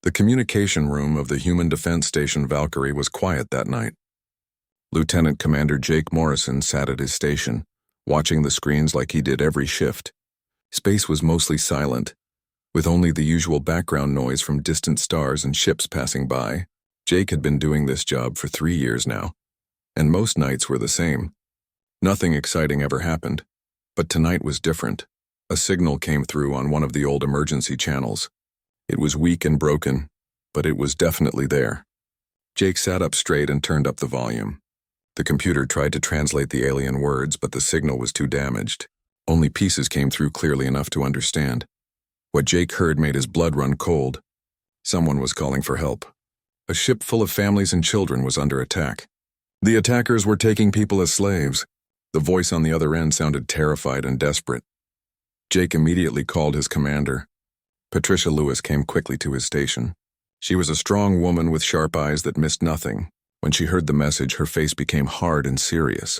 The communication room of the Human Defense Station Valkyrie was quiet that night. Lieutenant Commander Jake Morrison sat at his station, watching the screens like he did every shift. Space was mostly silent, with only the usual background noise from distant stars and ships passing by. Jake had been doing this job for 3 years now, and most nights were the same. Nothing exciting ever happened, but tonight was different. A signal came through on one of the old emergency channels. It was weak and broken, but it was definitely there. Jake sat up straight and turned up the volume. The computer tried to translate the alien words, but the signal was too damaged. Only pieces came through clearly enough to understand. What Jake heard made his blood run cold. Someone was calling for help. A ship full of families and children was under attack. The attackers were taking people as slaves. The voice on the other end sounded terrified and desperate. Jake immediately called his commander. Patricia Lewis came quickly to his station. She was a strong woman with sharp eyes that missed nothing. When she heard the message, her face became hard and serious.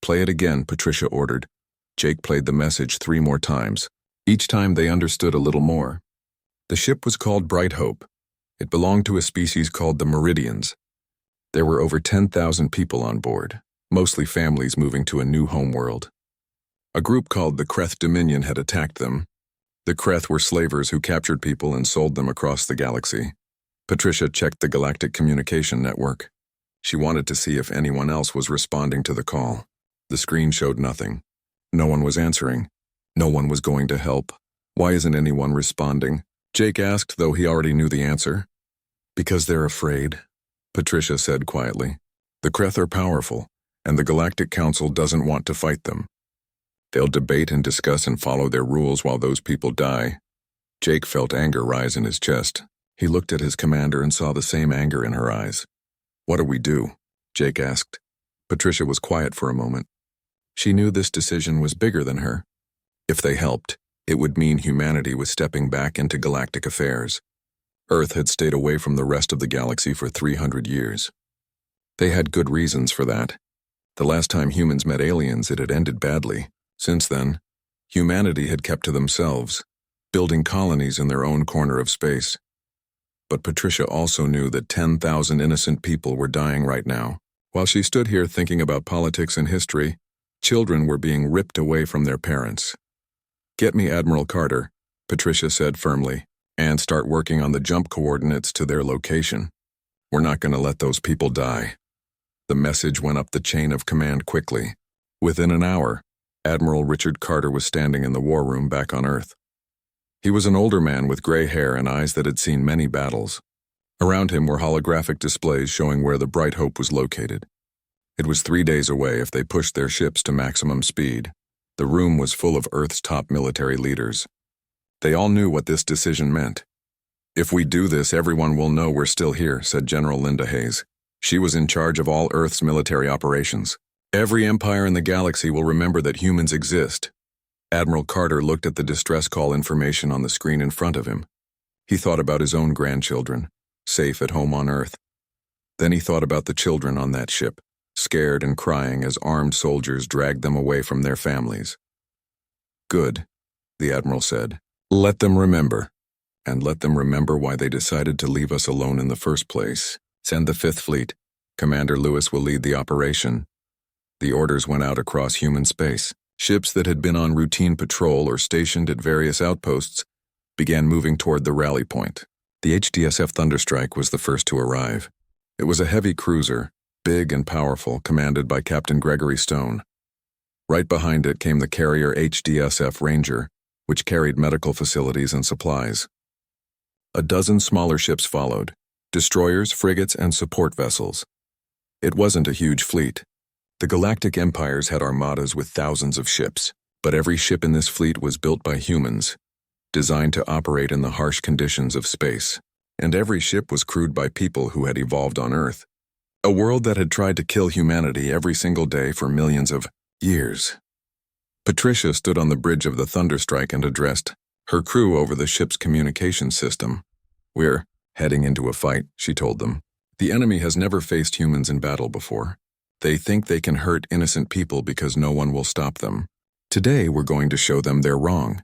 "Play it again," Patricia ordered. Jake played the message 3 more times. Each time they understood a little more. The ship was called Bright Hope. It belonged to a species called the Meridians. There were over 10,000 people on board, mostly families moving to a new homeworld. A group called the Kreth Dominion had attacked them. The Kreth were slavers who captured people and sold them across the galaxy. Patricia checked the Galactic Communication Network. She wanted to see if anyone else was responding to the call. The screen showed nothing. No one was answering. No one was going to help. Why isn't anyone responding? Jake asked, though he already knew the answer. "Because they're afraid," Patricia said quietly. "The Kreth are powerful, and the Galactic Council doesn't want to fight them. They'll debate and discuss and follow their rules while those people die." Jake felt anger rise in his chest. He looked at his commander and saw the same anger in her eyes. "What do we do?" Jake asked. Patricia was quiet for a moment. She knew this decision was bigger than her. If they helped, it would mean humanity was stepping back into galactic affairs. Earth had stayed away from the rest of the galaxy for 300 years. They had good reasons for that. The last time humans met aliens, it had ended badly. Since then, humanity had kept to themselves, building colonies in their own corner of space. But Patricia also knew that 10,000 innocent people were dying right now. While she stood here thinking about politics and history, children were being ripped away from their parents. "Get me Admiral Carter," Patricia said firmly, "and start working on the jump coordinates to their location. We're not going to let those people die." The message went up the chain of command quickly. Within an hour, Admiral Richard Carter was standing in the war room back on Earth. He was an older man with gray hair and eyes that had seen many battles. Around him were holographic displays showing where the Bright Hope was located. It was 3 days away if they pushed their ships to maximum speed. The room was full of Earth's top military leaders. They all knew what this decision meant. "If we do this, everyone will know we're still here," said General Linda Hayes. She was in charge of all Earth's military operations. "Every empire in the galaxy will remember that humans exist." Admiral Carter looked at the distress call information on the screen in front of him. He thought about his own grandchildren, safe at home on Earth. Then he thought about the children on that ship, scared and crying as armed soldiers dragged them away from their families. "Good," the Admiral said. "Let them remember. And let them remember why they decided to leave us alone in the first place. Send the 5th Fleet. Commander Lewis will lead the operation." The orders went out across human space. Ships that had been on routine patrol or stationed at various outposts began moving toward the rally point. The HDSF Thunderstrike was the first to arrive. It was a heavy cruiser, big and powerful, commanded by Captain Gregory Stone. Right behind it came the carrier HDSF Ranger, which carried medical facilities and supplies. A dozen smaller ships followed, destroyers, frigates, and support vessels. It wasn't a huge fleet. The galactic empires had armadas with thousands of ships, but every ship in this fleet was built by humans, designed to operate in the harsh conditions of space. And every ship was crewed by people who had evolved on Earth, a world that had tried to kill humanity every single day for millions of years. Patricia stood on the bridge of the Thunderstrike and addressed her crew over the ship's communication system. "We're heading into a fight," she told them. "The enemy has never faced humans in battle before. They think they can hurt innocent people because no one will stop them. Today we're going to show them they're wrong.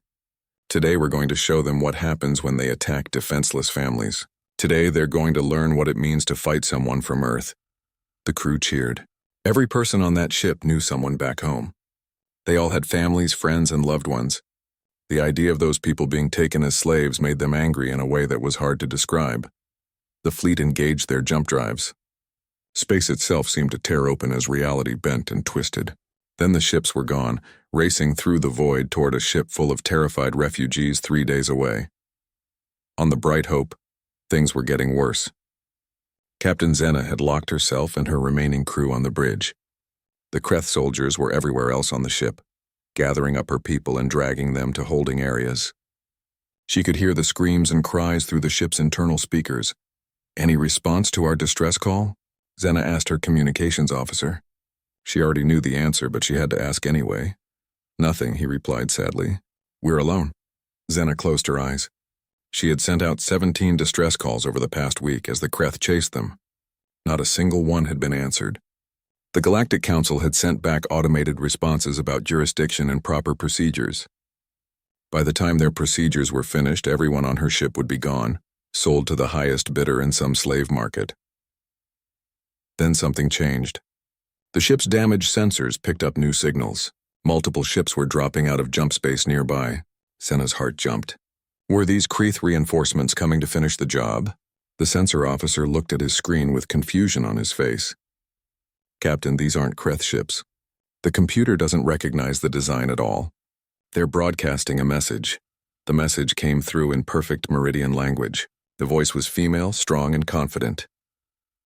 Today we're going to show them what happens when they attack defenseless families. Today, they're going to learn what it means to fight someone from Earth. The crew cheered. Every person on that ship knew someone back home. They all had families, friends, and loved ones. The idea of those people being taken as slaves made them angry in a way that was hard to describe. The fleet engaged their jump drives. Space itself seemed to tear open as reality bent and twisted. Then the ships were gone, racing through the void toward a ship full of terrified refugees 3 days away. On the Bright Hope, things were getting worse. Captain Zena had locked herself and her remaining crew on the bridge. The Kreth soldiers were everywhere else on the ship, gathering up her people and dragging them to holding areas. She could hear the screams and cries through the ship's internal speakers. "Any response to our distress call?" Zena asked her communications officer. She already knew the answer, but she had to ask anyway. "Nothing," he replied sadly. "We're alone." Zena closed her eyes. She had sent out 17 distress calls over the past week as the Kreth chased them. Not a single one had been answered. The Galactic Council had sent back automated responses about jurisdiction and proper procedures. By the time their procedures were finished, everyone on her ship would be gone, sold to the highest bidder in some slave market. Then something changed. The ship's damaged sensors picked up new signals. Multiple ships were dropping out of jump space nearby. Zena's heart jumped. Were these Kreth reinforcements coming to finish the job? The sensor officer looked at his screen with confusion on his face. "Captain, these aren't Kreth ships. The computer doesn't recognize the design at all. They're broadcasting a message." The message came through in perfect Meridian language. The voice was female, strong, and confident.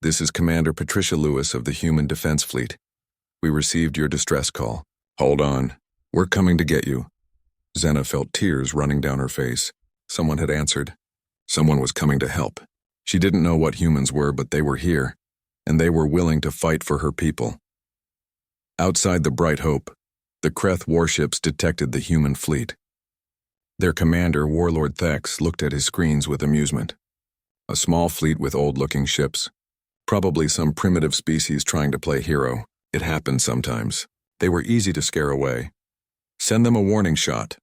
"This is Commander Patricia Lewis of the Human Defense Fleet. We received your distress call. Hold on. We're coming to get you." Zena felt tears running down her face. Someone had answered. Someone was coming to help. She didn't know what humans were, but they were here, and they were willing to fight for her people. Outside the Bright Hope, the Kreth warships detected the human fleet. Their commander, Warlord Thex, looked at his screens with amusement. A small fleet with old-looking ships. Probably some primitive species trying to play hero. It happened sometimes. They were easy to scare away. "Send them a warning shot,"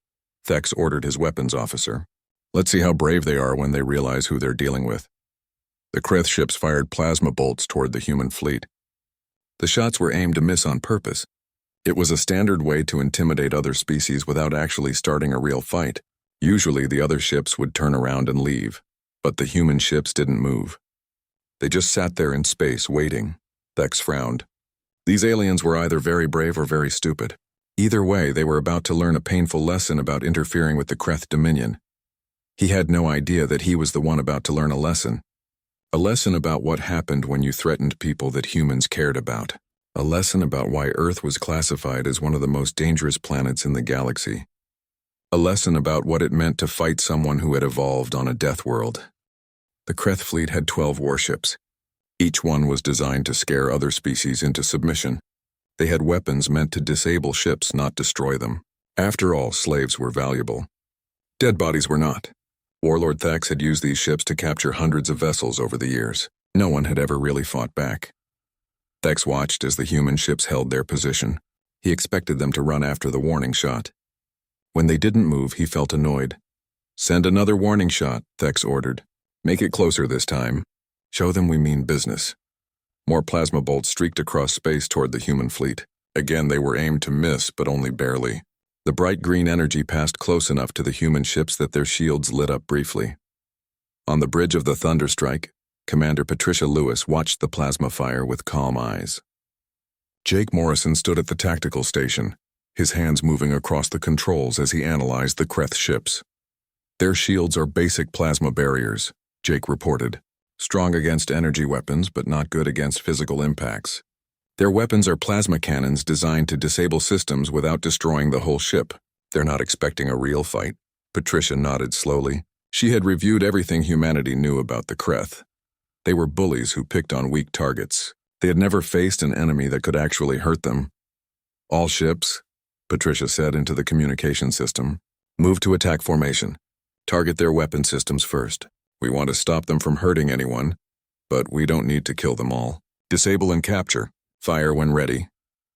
Thex ordered his weapons officer. "Let's see how brave they are when they realize who they're dealing with." The Kreth ships fired plasma bolts toward the human fleet. The shots were aimed to miss on purpose. It was a standard way to intimidate other species without actually starting a real fight. Usually the other ships would turn around and leave, but the human ships didn't move. They just sat there in space, waiting. Thex frowned. These aliens were either very brave or very stupid. Either way, they were about to learn a painful lesson about interfering with the Kreth Dominion. He had no idea that he was the one about to learn a lesson. A lesson about what happened when you threatened people that humans cared about. A lesson about why Earth was classified as one of the most dangerous planets in the galaxy. A lesson about what it meant to fight someone who had evolved on a death world. The Kreth fleet had 12 warships. Each one was designed to scare other species into submission. They had weapons meant to disable ships, not destroy them. After all, slaves were valuable. Dead bodies were not. Warlord Thax had used these ships to capture hundreds of vessels over the years. No one had ever really fought back. Thax watched as the human ships held their position. He expected them to run after the warning shot. When they didn't move, he felt annoyed. "Send another warning shot," Thax ordered. "Make it closer this time. Show them we mean business." More plasma bolts streaked across space toward the human fleet. Again, they were aimed to miss, but only barely. The bright green energy passed close enough to the human ships that their shields lit up briefly. On the bridge of the Thunderstrike, Commander Patricia Lewis watched the plasma fire with calm eyes. Jake Morrison stood at the tactical station, his hands moving across the controls as he analyzed the Kreth ships. "Their shields are basic plasma barriers," Jake reported. "Strong against energy weapons, but not good against physical impacts. Their weapons are plasma cannons designed to disable systems without destroying the whole ship. They're not expecting a real fight." Patricia nodded slowly. She had reviewed everything humanity knew about the Kreth. They were bullies who picked on weak targets. They had never faced an enemy that could actually hurt them. "All ships," Patricia said into the communication system, "move to attack formation. Target their weapon systems first. We want to stop them from hurting anyone, but we don't need to kill them all. Disable and capture. Fire when ready."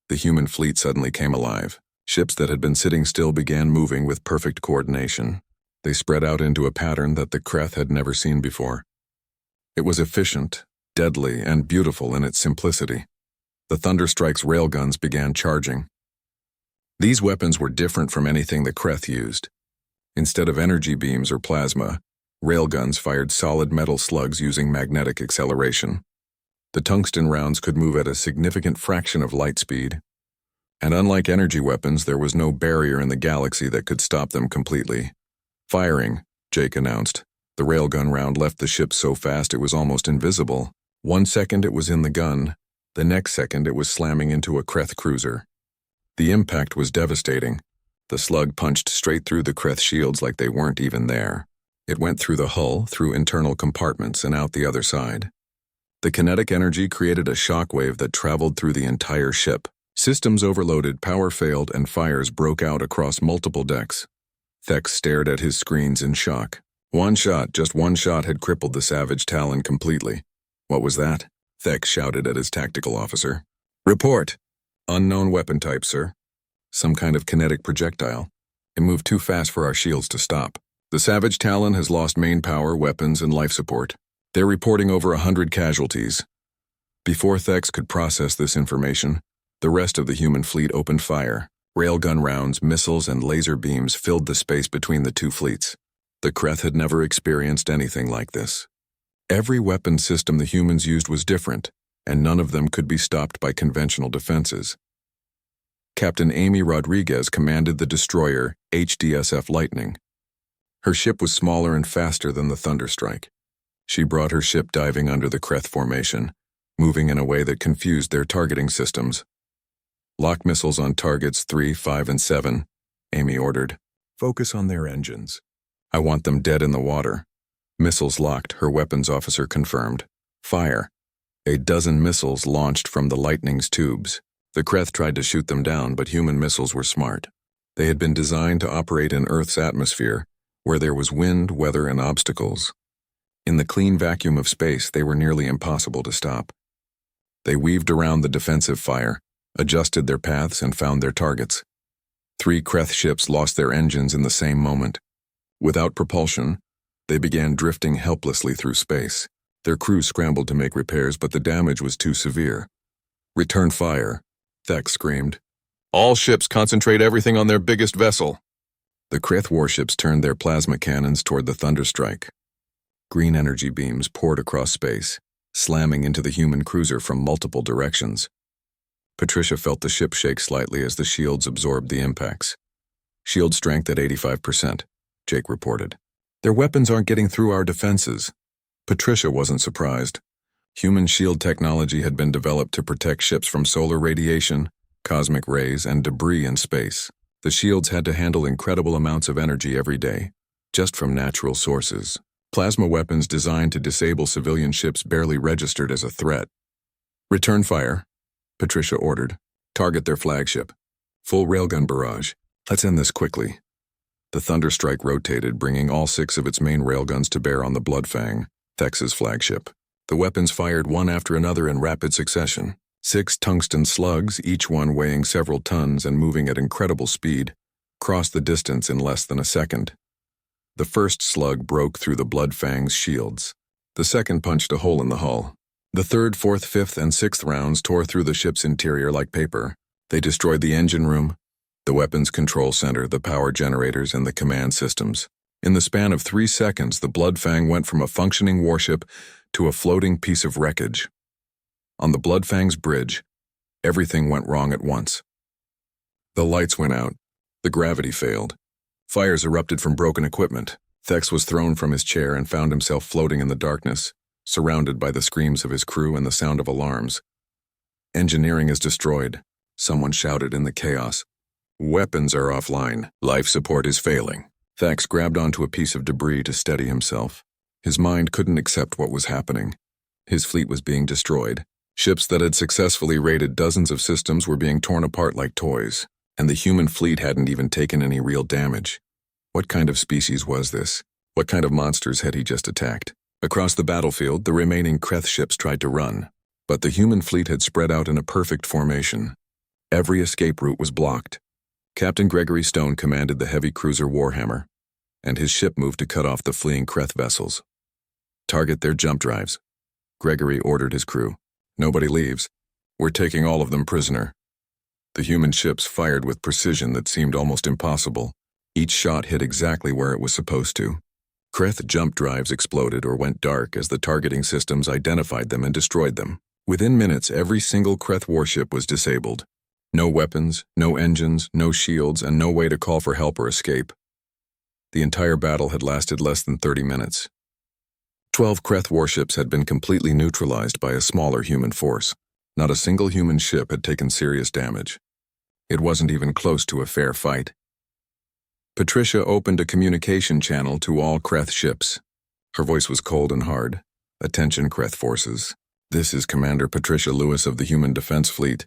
The human fleet suddenly came alive. Ships that had been sitting still began moving with perfect coordination. They spread out into a pattern that the Kreth had never seen before. It was efficient, deadly, and beautiful in its simplicity. The Thunderstrike's railguns began charging. These weapons were different from anything the Kreth used. Instead of energy beams or plasma, railguns fired solid metal slugs using magnetic acceleration. The tungsten rounds could move at a significant fraction of light speed. And unlike energy weapons, there was no barrier in the galaxy that could stop them completely. Firing, Jake announced. The railgun round left the ship so fast it was almost invisible. 1 second it was in the gun, the next second it was slamming into a Kreth cruiser. The impact was devastating. The slug punched straight through the Kreth shields like they weren't even there. It went through the hull, through internal compartments, and out the other side. The kinetic energy created a shockwave that traveled through the entire ship. Systems overloaded, power failed, and fires broke out across multiple decks. Thex stared at his screens in shock. Just one shot had crippled the savage Talon completely. What was that? Thex shouted at his tactical officer. Report. Unknown weapon type, sir. Some kind of kinetic projectile. It moved too fast for our shields to stop. The savage Talon has lost main power, weapons, and life support. They're reporting over 100 casualties. Before Thex could process this information, the rest of the human fleet opened fire. Railgun rounds, missiles, and laser beams filled the space between the two fleets. The Kreth had never experienced anything like this. Every weapon system the humans used was different, and none of them could be stopped by conventional defenses. Captain Amy Rodriguez commanded the destroyer HDSF Lightning. Her ship was smaller and faster than the Thunderstrike. She brought her ship diving under the Kreth formation, moving in a way that confused their targeting systems. Lock missiles on targets 3, 5, and 7, Amy ordered. Focus on their engines. I want them dead in the water. Missiles locked, her weapons officer confirmed. Fire. A dozen missiles launched from the Lightning's tubes. The Kreth tried to shoot them down, but human missiles were smart. They had been designed to operate in Earth's atmosphere, where there was wind, weather, and obstacles. In the clean vacuum of space, they were nearly impossible to stop. They weaved around the defensive fire, adjusted their paths, and found their targets. 3 Kreth ships lost their engines in the same moment. Without propulsion, they began drifting helplessly through space. Their crews scrambled to make repairs, but the damage was too severe. Return fire, Thex screamed. All ships concentrate everything on their biggest vessel. The Kreth warships turned their plasma cannons toward the Thunderstrike. Green energy beams poured across space, slamming into the human cruiser from multiple directions. Patricia felt the ship shake slightly as the shields absorbed the impacts. Shield strength at 85%, Jake reported. Their weapons aren't getting through our defenses. Patricia wasn't surprised. Human shield technology had been developed to protect ships from solar radiation, cosmic rays, and debris in space. The shields had to handle incredible amounts of energy every day, just from natural sources. Plasma weapons designed to disable civilian ships barely registered as a threat. Return fire, Patricia ordered. Target their flagship. Full railgun barrage. Let's end this quickly. The Thunderstrike rotated, bringing all 6 of its main railguns to bear on the Bloodfang, Thex's flagship. The weapons fired one after another in rapid succession. 6 tungsten slugs, each one weighing several tons and moving at incredible speed, crossed the distance in less than a second. The first slug broke through the Bloodfang's shields. The second punched a hole in the hull. The third, fourth, fifth, and sixth rounds tore through the ship's interior like paper. They destroyed the engine room, the weapons control center, the power generators, and the command systems. In the span of 3 seconds, the Bloodfang went from a functioning warship to a floating piece of wreckage. On the Bloodfang's bridge, everything went wrong at once. The lights went out. The gravity failed. Fires erupted from broken equipment. Thex was thrown from his chair and found himself floating in the darkness, surrounded by the screams of his crew and the sound of alarms. Engineering is destroyed, someone shouted in the chaos. Weapons are offline. Life support is failing. Thex grabbed onto a piece of debris to steady himself. His mind couldn't accept what was happening. His fleet was being destroyed. Ships that had successfully raided dozens of systems were being torn apart like toys, and the human fleet hadn't even taken any real damage. What kind of species was this? What kind of monsters had he just attacked? Across the battlefield, the remaining Kreth ships tried to run, but the human fleet had spread out in a perfect formation. Every escape route was blocked. Captain Gregory Stone commanded the heavy cruiser Warhammer, and his ship moved to cut off the fleeing Kreth vessels. Target their jump drives, Gregory ordered his crew. Nobody leaves. We're taking all of them prisoner. The human ships fired with precision that seemed almost impossible. Each shot hit exactly where it was supposed to. Kreth jump drives exploded or went dark as the targeting systems identified them and destroyed them. Within minutes, every single Kreth warship was disabled. No weapons, no engines, no shields, and no way to call for help or escape. The entire battle had lasted less than 30 minutes. 12 Kreth warships had been completely neutralized by a smaller human force. Not a single human ship had taken serious damage. It wasn't even close to a fair fight. Patricia opened a communication channel to all Kreth ships. Her voice was cold and hard. Attention, Kreth forces. This is Commander Patricia Lewis of the Human Defense Fleet.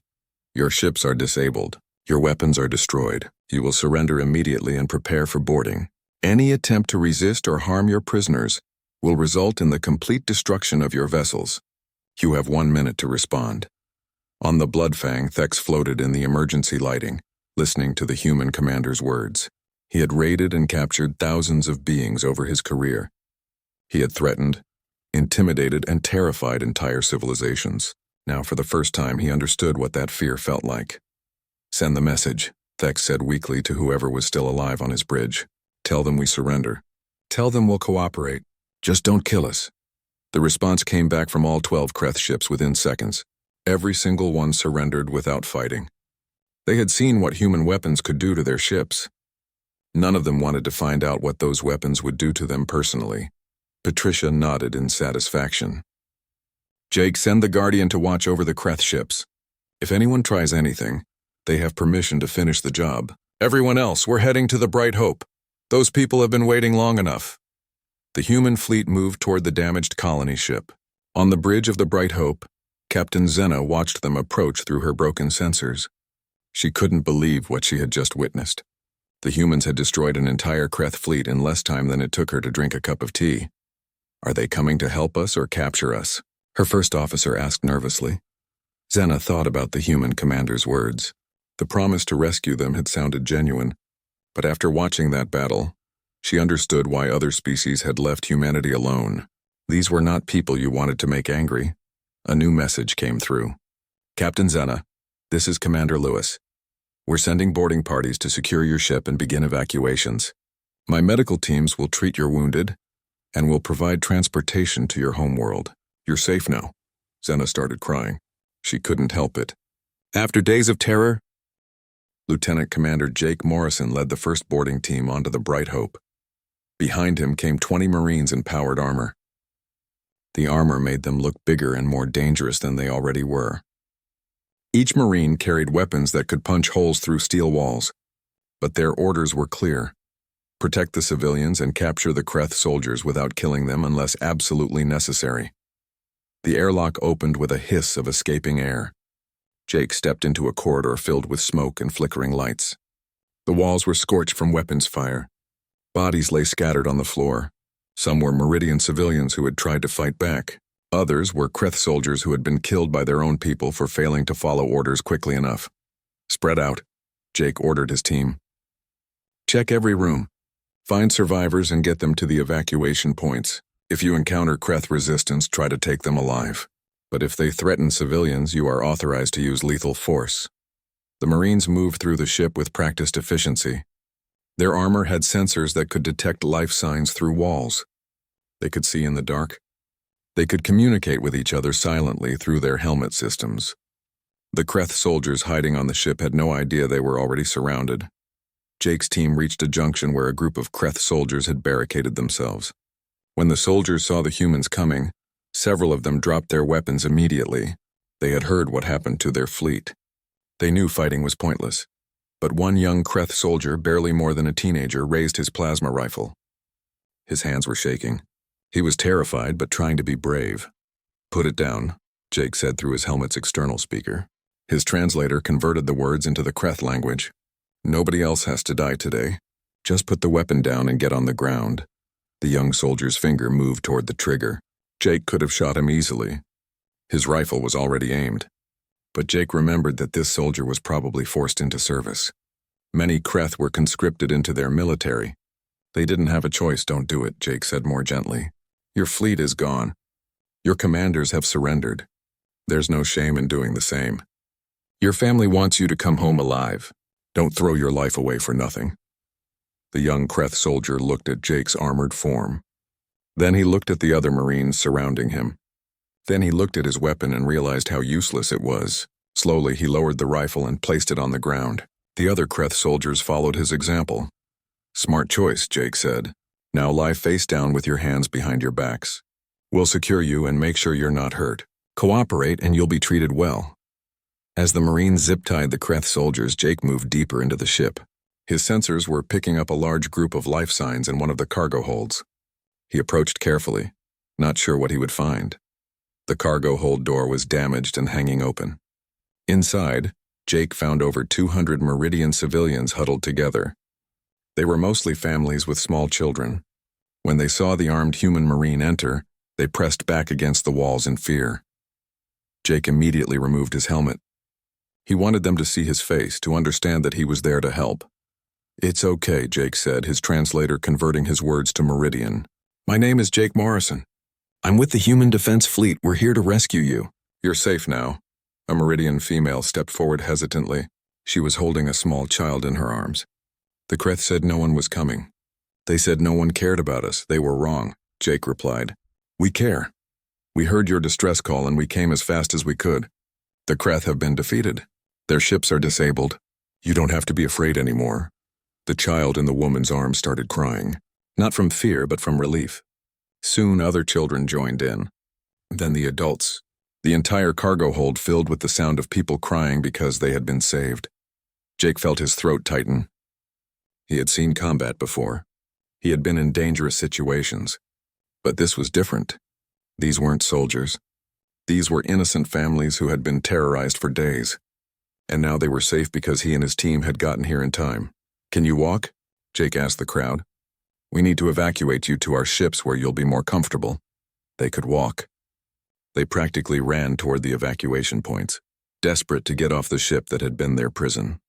Your ships are disabled. Your weapons are destroyed. You will surrender immediately and prepare for boarding. Any attempt to resist or harm your prisoners will result in the complete destruction of your vessels. You have 1 minute to respond. On the Bloodfang, Thex floated in the emergency lighting, listening to the human commander's words. He had raided and captured thousands of beings over his career. He had threatened, intimidated, and terrified entire civilizations. Now, for the first time, he understood what that fear felt like. Send the message, Thex said weakly to whoever was still alive on his bridge. Tell them we surrender. Tell them we'll cooperate. Just don't kill us. The response came back from all 12 Kreth ships within seconds. Every single one surrendered without fighting. They had seen what human weapons could do to their ships. None of them wanted to find out what those weapons would do to them personally. Patricia nodded in satisfaction. Jake, send the Guardian to watch over the Kreth ships. If anyone tries anything, they have permission to finish the job. Everyone else, we're heading to the Bright Hope. Those people have been waiting long enough. The human fleet moved toward the damaged colony ship. On the bridge of the Bright Hope, Captain Zenna watched them approach through her broken sensors. She couldn't believe what she had just witnessed. The humans had destroyed an entire Kreth fleet in less time than it took her to drink a cup of tea. Are they coming to help us or capture us? Her first officer asked nervously. Zenna thought about the human commander's words. The promise to rescue them had sounded genuine, but after watching that battle, she understood why other species had left humanity alone. These were not people you wanted to make angry. A new message came through. Captain Zenna, this is Commander Lewis. We're sending boarding parties to secure your ship and begin evacuations. My medical teams will treat your wounded and will provide transportation to your homeworld. You're safe now. Zenna started crying. She couldn't help it. After days of terror, Lieutenant Commander Jake Morrison led the first boarding team onto the Bright Hope. Behind him came 20 Marines in powered armor. The armor made them look bigger and more dangerous than they already were. Each Marine carried weapons that could punch holes through steel walls, but their orders were clear. Protect the civilians and capture the Kreth soldiers without killing them unless absolutely necessary. The airlock opened with a hiss of escaping air. Jake stepped into a corridor filled with smoke and flickering lights. The walls were scorched from weapons fire. Bodies lay scattered on the floor. Some were Meridian civilians who had tried to fight back. Others were Kreth soldiers who had been killed by their own people for failing to follow orders quickly enough. Spread out, Jake ordered his team. Check every room. Find survivors and get them to the evacuation points. If you encounter Kreth resistance, try to take them alive. But if they threaten civilians, you are authorized to use lethal force. The Marines moved through the ship with practiced efficiency. Their armor had sensors that could detect life signs through walls. They could see in the dark. They could communicate with each other silently through their helmet systems. The Kreth soldiers hiding on the ship had no idea they were already surrounded. Jake's team reached a junction where a group of Kreth soldiers had barricaded themselves. When the soldiers saw the humans coming, several of them dropped their weapons immediately. They had heard what happened to their fleet. They knew fighting was pointless. But one young Kreth soldier, barely more than a teenager, raised his plasma rifle. His hands were shaking. He was terrified, but trying to be brave. Put it down, Jake said through his helmet's external speaker. His translator converted the words into the Kreth language. Nobody else has to die today. Just put the weapon down and get on the ground. The young soldier's finger moved toward the trigger. Jake could have shot him easily. His rifle was already aimed. But Jake remembered that this soldier was probably forced into service. Many Kreth were conscripted into their military. They didn't have a choice, don't do it, Jake said more gently. Your fleet is gone. Your commanders have surrendered. There's no shame in doing the same. Your family wants you to come home alive. Don't throw your life away for nothing." The young Kreth soldier looked at Jake's armored form. Then he looked at the other Marines surrounding him. Then he looked at his weapon and realized how useless it was. Slowly, he lowered the rifle and placed it on the ground. The other Kreth soldiers followed his example. "Smart choice," Jake said. "Now lie face down with your hands behind your backs. We'll secure you and make sure you're not hurt. Cooperate and you'll be treated well." As the Marines zip-tied the Kreth soldiers, Jake moved deeper into the ship. His sensors were picking up a large group of life signs in one of the cargo holds. He approached carefully, not sure what he would find. The cargo hold door was damaged and hanging open. Inside, Jake found over 200 Meridian civilians huddled together. They were mostly families with small children. When they saw the armed human Marine enter, they pressed back against the walls in fear. Jake immediately removed his helmet. He wanted them to see his face, to understand that he was there to help. "It's okay," Jake said, his translator converting his words to Meridian. "My name is Jake Morrison. I'm with the Human Defense Fleet. We're here to rescue you." "You're safe now." A Meridian female stepped forward hesitantly. She was holding a small child in her arms. "The Kreth said no one was coming. They said no one cared about us. They were wrong," Jake replied. "We care. We heard your distress call and we came as fast as we could. The Kreth have been defeated. Their ships are disabled. You don't have to be afraid anymore." The child in the woman's arms started crying, not from fear but from relief. Soon other children joined in. Then the adults. The entire cargo hold filled with the sound of people crying because they had been saved. Jake felt his throat tighten. He had seen combat before. He had been in dangerous situations. But this was different. These weren't soldiers. These were innocent families who had been terrorized for days. And now they were safe because he and his team had gotten here in time. "Can you walk?" Jake asked the crowd. "We need to evacuate you to our ships where you'll be more comfortable." They could walk. They practically ran toward the evacuation points, desperate to get off the ship that had been their prison.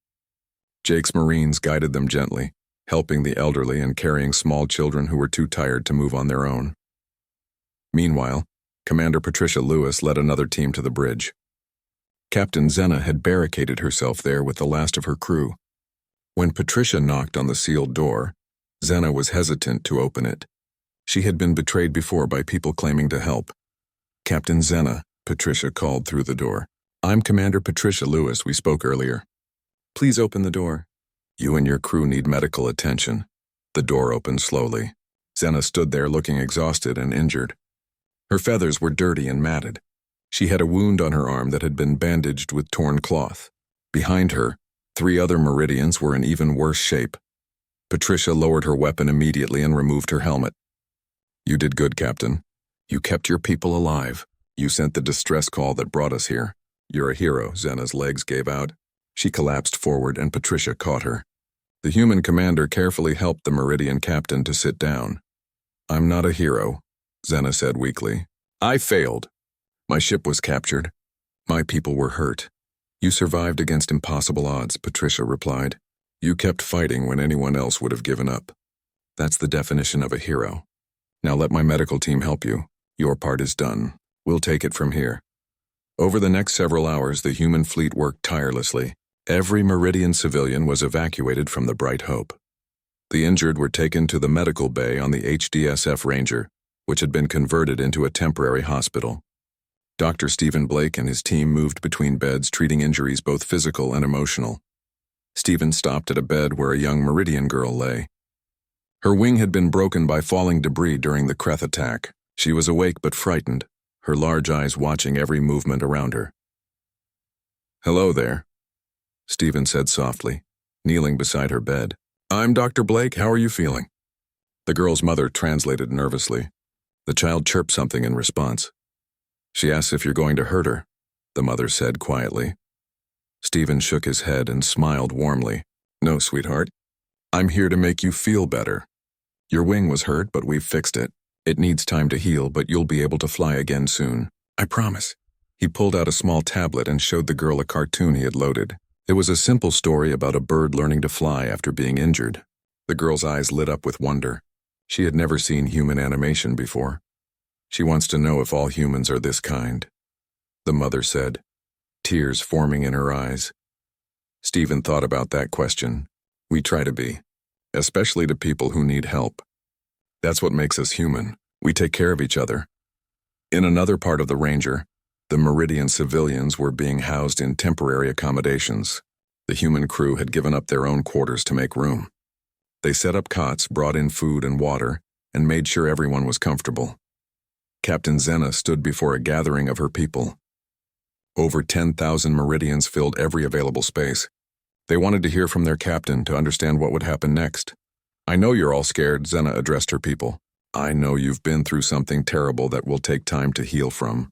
Jake's Marines guided them gently, helping the elderly and carrying small children who were too tired to move on their own. Meanwhile, Commander Patricia Lewis led another team to the bridge. Captain Zenna had barricaded herself there with the last of her crew. When Patricia knocked on the sealed door, Zenna was hesitant to open it. She had been betrayed before by people claiming to help. "Captain Zenna," Patricia called through the door. "I'm Commander Patricia Lewis. We spoke earlier. Please open the door. You and your crew need medical attention." The door opened slowly. Zenna stood there looking exhausted and injured. Her feathers were dirty and matted. She had a wound on her arm that had been bandaged with torn cloth. Behind her, 3 other Meridians were in even worse shape. Patricia lowered her weapon immediately and removed her helmet. "You did good, Captain. You kept your people alive. You sent the distress call that brought us here. You're a hero." Zenna's legs gave out. She collapsed forward and Patricia caught her. The human commander carefully helped the Meridian captain to sit down. "I'm not a hero," Zenna said weakly. "I failed. My ship was captured. My people were hurt. You survived against impossible odds," Patricia replied. "You kept fighting when anyone else would have given up. That's the definition of a hero. Now let my medical team help you. Your part is done. We'll take it from here." Over the next several hours, the human fleet worked tirelessly. Every Meridian civilian was evacuated from the Bright Hope. The injured were taken to the medical bay on the HDSF Ranger, which had been converted into a temporary hospital. Dr. Stephen Blake and his team moved between beds, treating injuries both physical and emotional. Stephen stopped at a bed where a young Meridian girl lay. Her wing had been broken by falling debris during the Kreth attack. She was awake but frightened, her large eyes watching every movement around her. "Hello there," Stephen said softly, kneeling beside her bed. "I'm Dr. Blake. How are you feeling?" The girl's mother translated nervously. The child chirped something in response. "She asks if you're going to hurt her," the mother said quietly. Stephen shook his head and smiled warmly. "No, sweetheart. I'm here to make you feel better. Your wing was hurt, but we've fixed it. It needs time to heal, but you'll be able to fly again soon. I promise." He pulled out a small tablet and showed the girl a cartoon he had loaded. It was a simple story about a bird learning to fly after being injured. The girl's eyes lit up with wonder. She had never seen human animation before. She wants to know if all humans are this kind, the mother said, tears forming in her eyes. Stephen thought about that question. We try to be, especially to people who need help. That's what makes us human. We take care of each other. In another part of the Ranger, the Meridian civilians were being housed in temporary accommodations. The human crew had given up their own quarters to make room. They set up cots, brought in food and water, and made sure everyone was comfortable. Captain Zena stood before a gathering of her people. Over 10,000 Meridians filled every available space. They wanted to hear from their captain to understand what would happen next. I know you're all scared, Zena addressed her people. I know you've been through something terrible that will take time to heal from.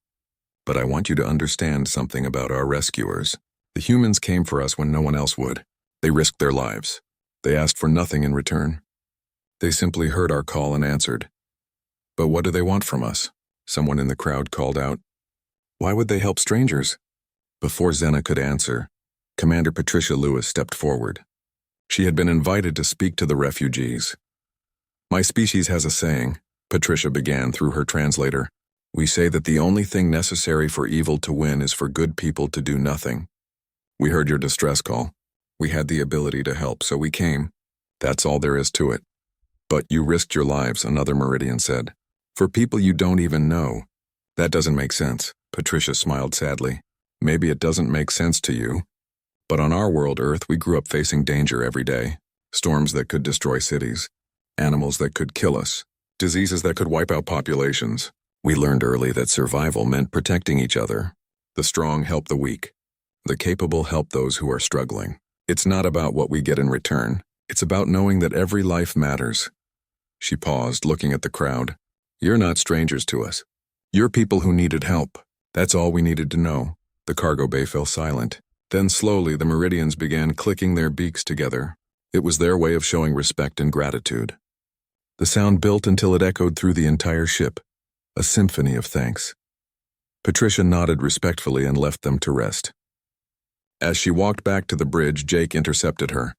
But I want you to understand something about our rescuers. The humans came for us when no one else would. They risked their lives. They asked for nothing in return. They simply heard our call and answered. But what do they want from us? Someone in the crowd called out. Why would they help strangers? Before Zena could answer, Commander Patricia Lewis stepped forward. She had been invited to speak to the refugees. My species has a saying, Patricia began through her translator. We say that the only thing necessary for evil to win is for good people to do nothing. We heard your distress call. We had the ability to help, so we came. That's all there is to it. But you risked your lives, another Meridian said. For people you don't even know. That doesn't make sense, Patricia smiled sadly. Maybe it doesn't make sense to you. But on our world, Earth, we grew up facing danger every day. Storms that could destroy cities. Animals that could kill us. Diseases that could wipe out populations. We learned early that survival meant protecting each other. The strong help the weak. The capable help those who are struggling. It's not about what we get in return. It's about knowing that every life matters. She paused, looking at the crowd. You're not strangers to us. You're people who needed help. That's all we needed to know. The cargo bay fell silent. Then slowly the Meridians began clicking their beaks together. It was their way of showing respect and gratitude. The sound built until it echoed through the entire ship, a symphony of thanks. Patricia nodded respectfully and left them to rest. As she walked back to the bridge, Jake intercepted her.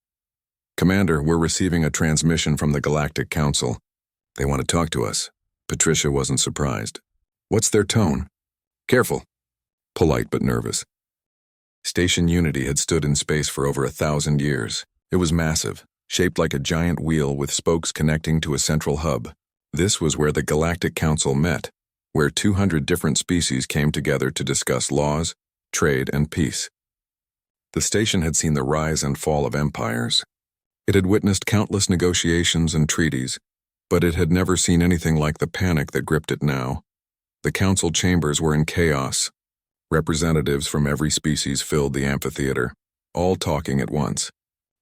Commander, we're receiving a transmission from the Galactic Council. They want to talk to us. Patricia wasn't surprised. What's their tone? Careful. Polite but nervous. Station Unity had stood in space for over 1,000 years. It was massive, shaped like a giant wheel with spokes connecting to a central hub. This was where the Galactic Council met, where 200 different species came together to discuss laws, trade, and peace. The station had seen the rise and fall of empires. It had witnessed countless negotiations and treaties, but it had never seen anything like the panic that gripped it now. The council chambers were in chaos. Representatives from every species filled the amphitheater, all talking at once.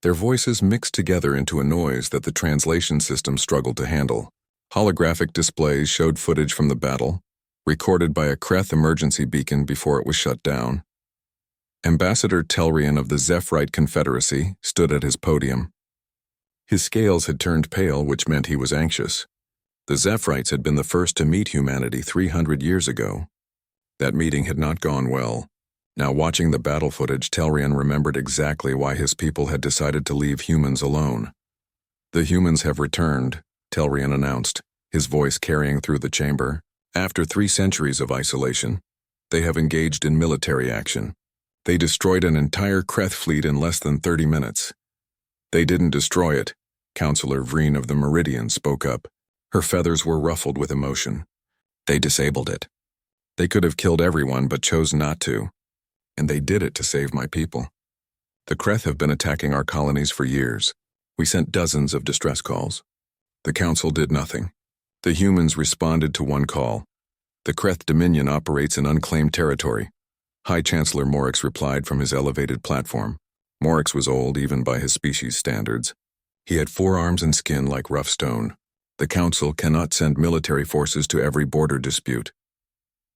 Their voices mixed together into a noise that the translation system struggled to handle. Holographic displays showed footage from the battle, recorded by a Kreth emergency beacon before it was shut down. Ambassador Telrian of the Zephyrite Confederacy stood at his podium. His scales had turned pale, which meant he was anxious. The Zephyrites had been the first to meet humanity 300 years ago. That meeting had not gone well. Now, watching the battle footage, Telrian remembered exactly why his people had decided to leave humans alone. The humans have returned, Telrian announced, his voice carrying through the chamber. After 3 centuries of isolation, they have engaged in military action. They destroyed an entire Kreth fleet in less than 30 minutes. They didn't destroy it, Counselor Vreen of the Meridian spoke up. Her feathers were ruffled with emotion. They disabled it. They could have killed everyone but chose not to. And they did it to save my people. The Kreth have been attacking our colonies for years. We sent dozens of distress calls. The Council did nothing. The humans responded to one call. The Kreth Dominion operates in unclaimed territory. High Chancellor Morix replied from his elevated platform. Morix was old even by his species standards. He had 4 arms and skin like rough stone. The Council cannot send military forces to every border dispute.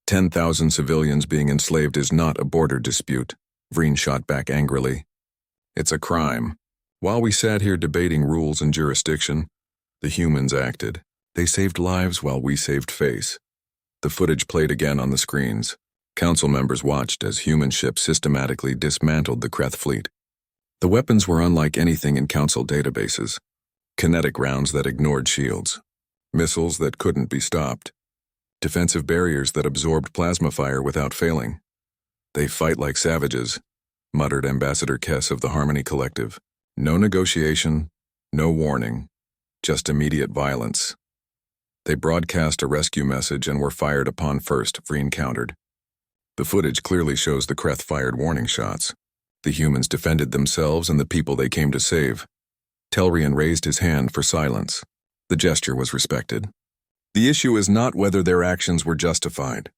10,000 civilians being enslaved is not a border dispute, Vreen shot back angrily. It's a crime. While we sat here debating rules and jurisdiction, the humans acted. They saved lives while we saved face. The footage played again on the screens. Council members watched as human ships systematically dismantled the Kreth fleet. The weapons were unlike anything in Council databases. Kinetic rounds that ignored shields. Missiles that couldn't be stopped. defensive barriers that absorbed plasma fire without failing. "They fight like savages," muttered Ambassador Kess of the Harmony Collective. "No negotiation, no warning, just immediate violence." "They broadcast a rescue message and were fired upon first," Vreen countered. "The footage clearly shows the Kreth fired warning shots. The humans defended themselves and the people they came to save." Telrian raised his hand for silence. The gesture was respected. "The issue is not whether their actions were justified.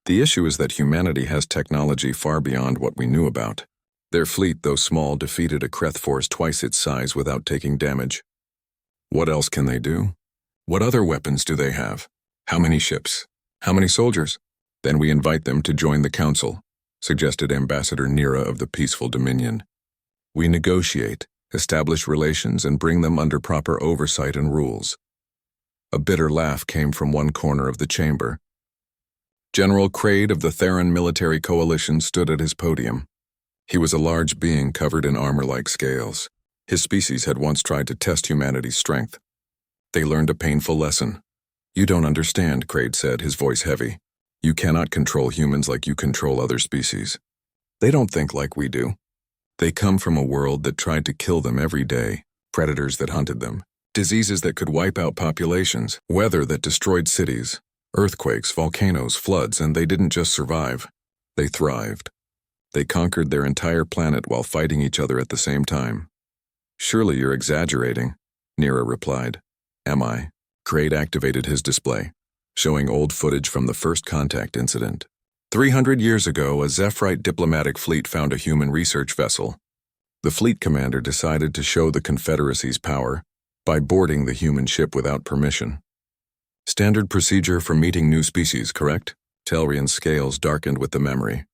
The issue is that humanity has technology far beyond what we knew about. Their fleet, though small, defeated a Kreth force twice its size without taking damage. What else can they do? What other weapons do they have? How many ships? How many soldiers? Then we invite them to join the council," suggested Ambassador Nira of the Peaceful Dominion. "We negotiate, establish relations, and bring them under proper oversight and rules." A bitter laugh came from one corner of the chamber. General Kraid of the Theron Military Coalition stood at his podium. He was a large being covered in armor-like scales. His species had once tried to test humanity's strength. They learned a painful lesson. "You don't understand," Kraid said, his voice heavy. "You cannot control humans like you control other species. They don't think like we do. They come from a world that tried to kill them every day, predators that hunted them, diseases that could wipe out populations, weather that destroyed cities, earthquakes, volcanoes, floods, and they didn't just survive. They thrived. They conquered their entire planet while fighting each other at the same time." "Surely you're exaggerating," Nira replied. "Am I?" Kraid activated his display, showing old footage from the first contact incident. 300 years ago, a Zephrite diplomatic fleet found a human research vessel. The fleet commander decided to show the Confederacy's power by boarding the human ship without permission. "Standard procedure for meeting new species, correct?" Telrian's scales darkened with the memory.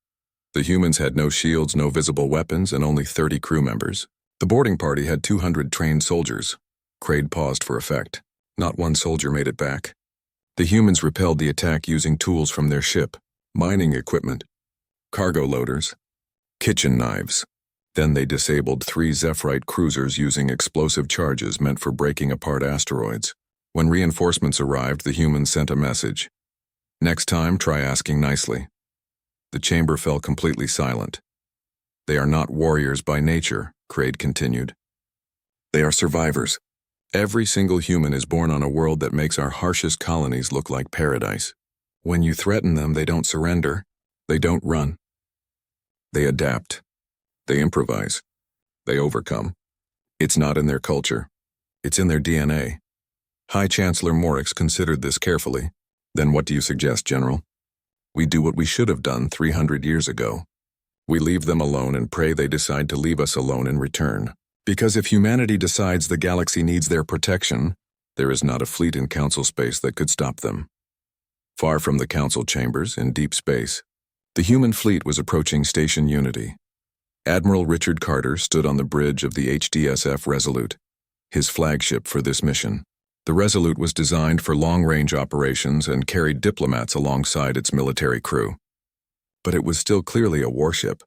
The humans had no shields, no visible weapons, and only 30 crew members. The boarding party had 200 trained soldiers. Kraid paused for effect. Not one soldier made it back. The humans repelled the attack using tools from their ship, mining equipment, cargo loaders, kitchen knives. Then they disabled 3 Zephrite cruisers using explosive charges meant for breaking apart asteroids. When reinforcements arrived, the humans sent a message. "Next time, try asking nicely." The chamber fell completely silent. "They are not warriors by nature," Kraid continued. "They are survivors. Every single human is born on a world that makes our harshest colonies look like paradise. When you threaten them, they don't surrender. They don't run. They adapt. They improvise. They overcome. It's not in their culture. It's in their DNA. High Chancellor Morix considered this carefully. Then what do you suggest, General? We do what we should have done 300 years ago. We leave them alone and pray they decide to leave us alone in return. Because if humanity decides the galaxy needs their protection, there is not a fleet in Council space that could stop them." Far from the Council chambers, in deep space, the human fleet was approaching Station Unity. Admiral Richard Carter stood on the bridge of the HDSF Resolute, his flagship for this mission. The Resolute was designed for long-range operations and carried diplomats alongside its military crew. But it was still clearly a warship.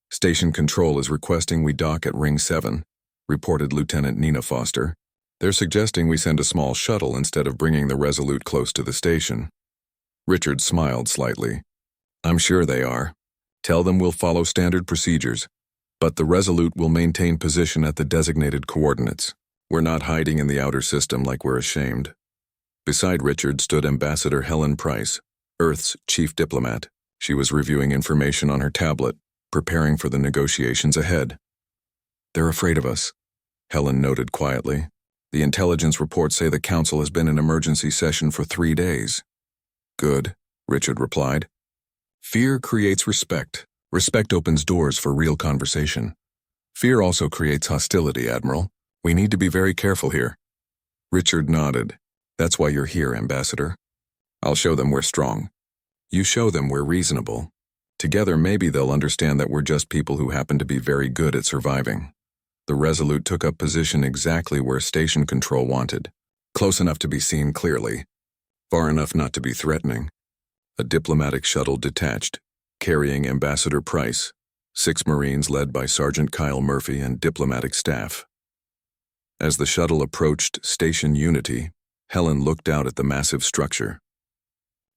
"Station Control is requesting we dock at Ring 7, reported Lieutenant Nina Foster. "They're suggesting we send a small shuttle instead of bringing the Resolute close to the station." Richard smiled slightly. "I'm sure they are. Tell them we'll follow standard procedures, but the Resolute will maintain position at the designated coordinates. We're not hiding in the outer system like we're ashamed." Beside Richard stood Ambassador Helen Price, Earth's chief diplomat. She was reviewing information on her tablet, preparing for the negotiations ahead. "They're afraid of us," Helen noted quietly. "The intelligence reports say the Council has been in emergency session for 3 days." "Good," Richard replied. "Fear creates respect. Respect opens doors for real conversation. Fear also creates hostility, Admiral. We need to be very careful here." Richard nodded. "That's why you're here, Ambassador. I'll show them we're strong. You show them we're reasonable. Together, maybe they'll understand that we're just people who happen to be very good at surviving." The Resolute took up position exactly where Station Control wanted, close enough to be seen clearly, far enough not to be threatening. A diplomatic shuttle detached, carrying Ambassador Price, 6 Marines led by Sergeant Kyle Murphy and diplomatic staff. As the shuttle approached Station Unity, Helen looked out at the massive structure.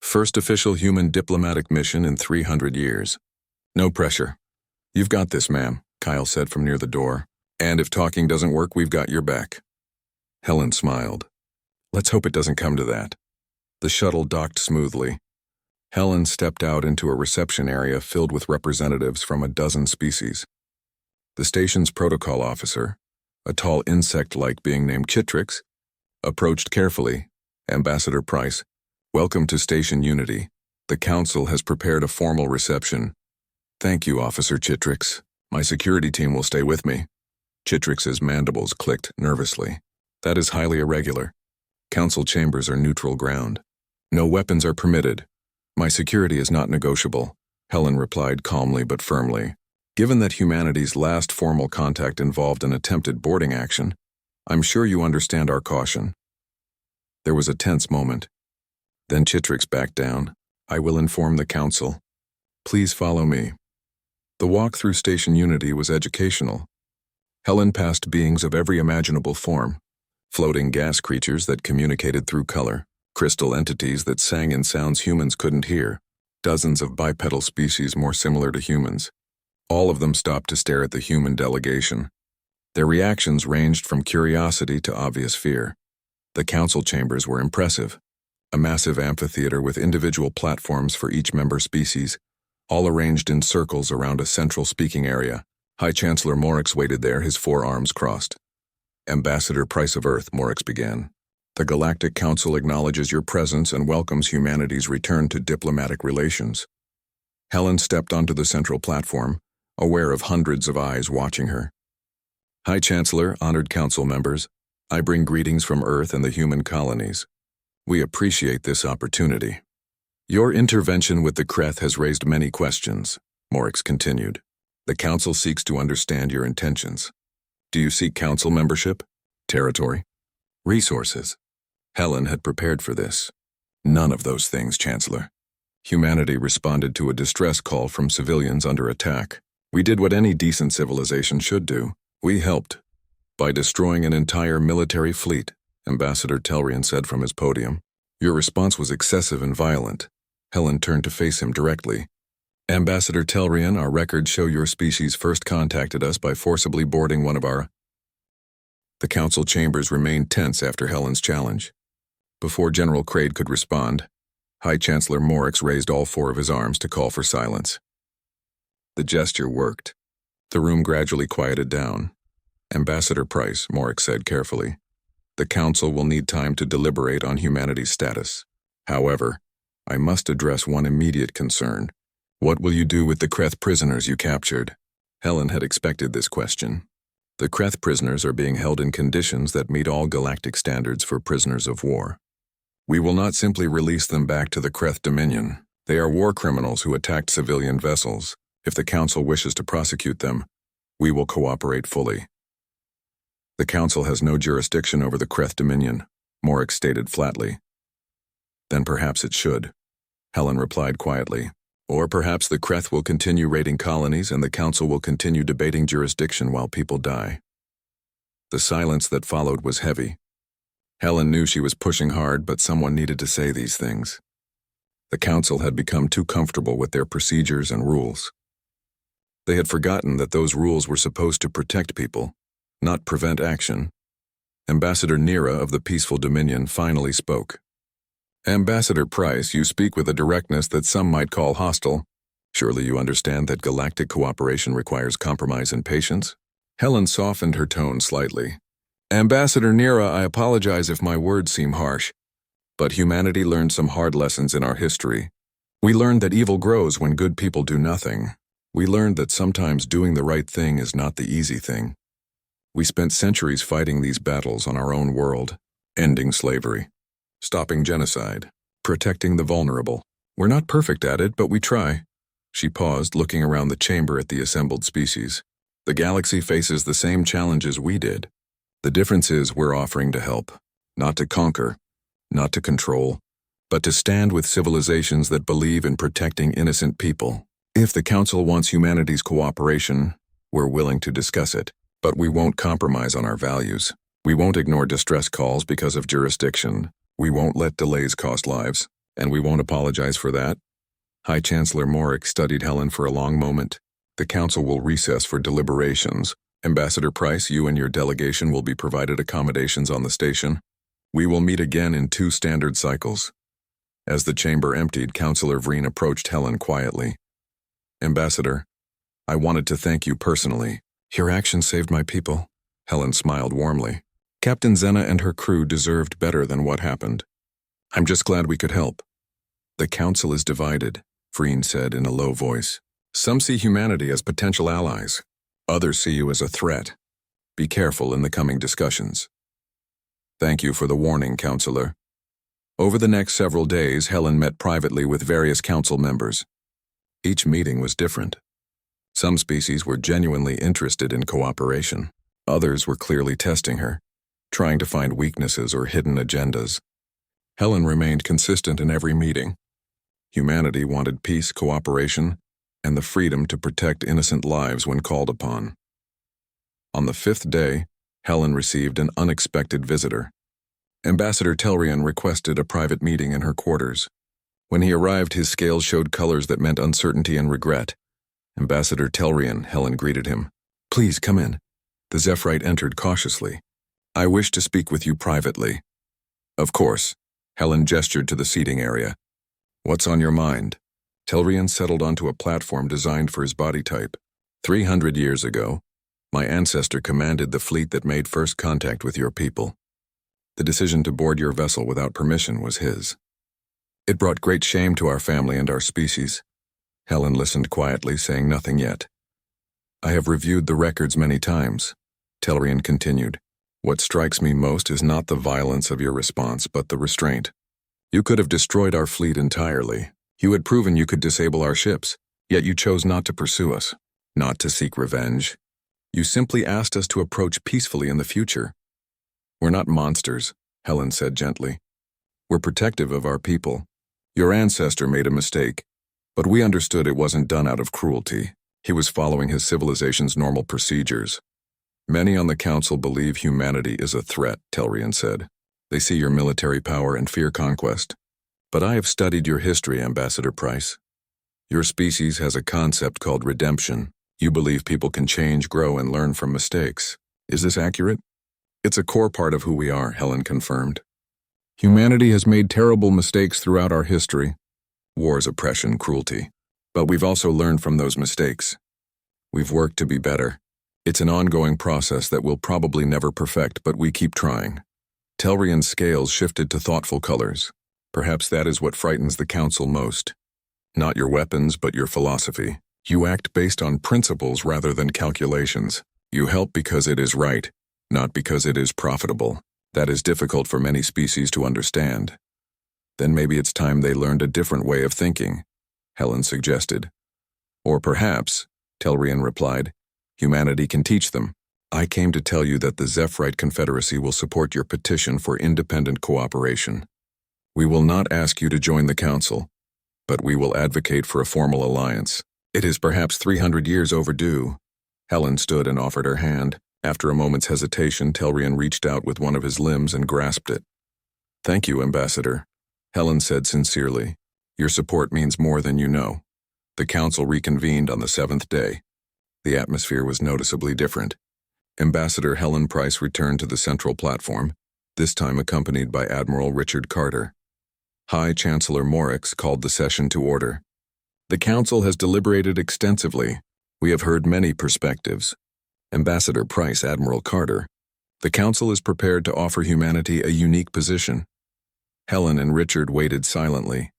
First official human diplomatic mission in 300 years. No pressure. You've got this, ma'am, Kyle said from near the door. And if talking doesn't work, we've got your back. Helen smiled. Let's hope it doesn't come to that. The shuttle docked smoothly. Helen stepped out into a reception area filled with representatives from a dozen species. The station's protocol officer, a tall insect-like being named Chitrix, approached carefully. Ambassador Price, welcome to Station Unity. The Council has prepared a formal reception. Thank you, Officer Chitrix. My security team will stay with me. Chitrix's mandibles clicked nervously. That is highly irregular. Council chambers are neutral ground. No weapons are permitted. My security is not negotiable, Helen replied calmly but firmly. Given that humanity's last formal contact involved an attempted boarding action, I'm sure you understand our caution. There was a tense moment. Then Chitrix backed down. I will inform the Council. Please follow me. The walk through Station Unity was educational. Helen passed beings of every imaginable form, floating gas creatures that communicated through color, crystal entities that sang in sounds humans couldn't hear, dozens of bipedal species more similar to humans. All of them stopped to stare at the human delegation. Their reactions ranged from curiosity to obvious fear. The council chambers were impressive. A massive amphitheater with individual platforms for each member species, all arranged in circles around a central speaking area. High Chancellor Morix waited there, his forearms crossed. Ambassador Price of Earth, Morix began. The Galactic Council acknowledges your presence and welcomes humanity's return to diplomatic relations. Helen stepped onto the central platform, aware of hundreds of eyes watching her. High Chancellor, honored council members, I bring greetings from Earth and the human colonies. We appreciate this opportunity. Your intervention with the Kreth has raised many questions, Morix continued. The Council seeks to understand your intentions. Do you seek Council membership? Territory? Resources? Helen had prepared for this. None of those things, Chancellor. Humanity responded to a distress call from civilians under attack. We did what any decent civilization should do. We helped. By destroying an entire military fleet, Ambassador Telrian said from his podium. Your response was excessive and violent. Helen turned to face him directly. Ambassador Telrian, our records show your species first contacted us by forcibly boarding one of our... The council chambers remained tense after Helen's challenge. Before General Craid could respond, High Chancellor Morix raised all four of his arms to call for silence. The gesture worked. The room gradually quieted down. Ambassador Price, Morix said carefully, the council will need time to deliberate on humanity's status. However, I must address one immediate concern. What will you do with the Kreth prisoners you captured? Helen had expected this question. The Kreth prisoners are being held in conditions that meet all galactic standards for prisoners of war. We will not simply release them back to the Kreth Dominion. They are war criminals who attacked civilian vessels. If the Council wishes to prosecute them, we will cooperate fully. The Council has no jurisdiction over the Kreth Dominion, Morix stated flatly. Then perhaps it should, Helen replied quietly. Or perhaps the Kreth will continue raiding colonies and the Council will continue debating jurisdiction while people die. The silence that followed was heavy. Helen knew she was pushing hard, but someone needed to say these things. The Council had become too comfortable with their procedures and rules. They had forgotten that those rules were supposed to protect people, not prevent action. Ambassador Nira of the Peaceful Dominion finally spoke. Ambassador Price, you speak with a directness that some might call hostile. Surely you understand that galactic cooperation requires compromise and patience? Helen softened her tone slightly. Ambassador Nira, I apologize if my words seem harsh, but humanity learned some hard lessons in our history. We learned that evil grows when good people do nothing. We learned that sometimes doing the right thing is not the easy thing. We spent centuries fighting these battles on our own world, ending slavery, stopping genocide, protecting the vulnerable. We're not perfect at it, but we try. She paused, looking around the chamber at the assembled species. The galaxy faces the same challenges we did. The difference is we're offering to help, not to conquer, not to control, but to stand with civilizations that believe in protecting innocent people. If the Council wants humanity's cooperation, we're willing to discuss it, but we won't compromise on our values. We won't ignore distress calls because of jurisdiction. We won't let delays cost lives. And we won't apologize for that. High Chancellor Morix studied Helen for a long moment. The council will recess for deliberations. Ambassador Price, you and your delegation will be provided accommodations on the station. We will meet again in 2 standard cycles. As the chamber emptied, Councillor Vreen approached Helen quietly. Ambassador, I wanted to thank you personally. Your action saved my people. Helen smiled warmly. Captain Zenna and her crew deserved better than what happened. I'm just glad we could help. The council is divided, Vreen said in a low voice. Some see humanity as potential allies. Others see you as a threat. Be careful in the coming discussions. Thank you for the warning, Counselor. Over the next several days, Helen met privately with various council members. Each meeting was different. Some species were genuinely interested in cooperation. Others were clearly testing her, trying to find weaknesses or hidden agendas. Helen remained consistent in every meeting. Humanity wanted peace, cooperation, and the freedom to protect innocent lives when called upon. On the 5th day, Helen received an unexpected visitor. Ambassador Telrian requested a private meeting in her quarters. When he arrived, his scales showed colors that meant uncertainty and regret. Ambassador Telrian, Helen greeted him. Please come in. The Zephyrite entered cautiously. I wish to speak with you privately. Of course. Helen gestured to the seating area. What's on your mind? Telrian settled onto a platform designed for his body type. 300 years ago, my ancestor commanded the fleet that made first contact with your people. The decision to board your vessel without permission was his. It brought great shame to our family and our species. Helen listened quietly, saying nothing yet. I have reviewed the records many times. Telrian continued. What strikes me most is not the violence of your response, but the restraint. You could have destroyed our fleet entirely. You had proven you could disable our ships, yet you chose not to pursue us, not to seek revenge. You simply asked us to approach peacefully in the future. We're not monsters, Helen said gently. We're protective of our people. Your ancestor made a mistake, but we understood it wasn't done out of cruelty. He was following his civilization's normal procedures. Many on the council believe humanity is a threat, Telrian said. They see your military power and fear conquest. But I have studied your history, Ambassador Price. Your species has a concept called redemption. You believe people can change, grow, and learn from mistakes. Is this accurate? It's a core part of who we are, Helen confirmed. Humanity has made terrible mistakes throughout our history. Wars, oppression, cruelty. But we've also learned from those mistakes. We've worked to be better. It's an ongoing process that we'll probably never perfect, but we keep trying. Telrian's scales shifted to thoughtful colors. Perhaps that is what frightens the council most. Not your weapons, but your philosophy. You act based on principles rather than calculations. You help because it is right, not because it is profitable. That is difficult for many species to understand. Then maybe it's time they learned a different way of thinking, Helen suggested. Or perhaps, Telrian replied, humanity can teach them. I came to tell you that the Zephyrite Confederacy will support your petition for independent cooperation. We will not ask you to join the council, but we will advocate for a formal alliance. It is perhaps 300 years overdue. Helen stood and offered her hand. After a moment's hesitation, Telrian reached out with one of his limbs and grasped it. Thank you, Ambassador, Helen said sincerely. Your support means more than you know. The council reconvened on the 7th day. The atmosphere was noticeably different. Ambassador Helen Price returned to the central platform, this time accompanied by Admiral Richard Carter. High Chancellor Morix called the session to order. The council has deliberated extensively. We have heard many perspectives. Ambassador Price, Admiral Carter. The council is prepared to offer humanity a unique position. Helen and Richard waited silently.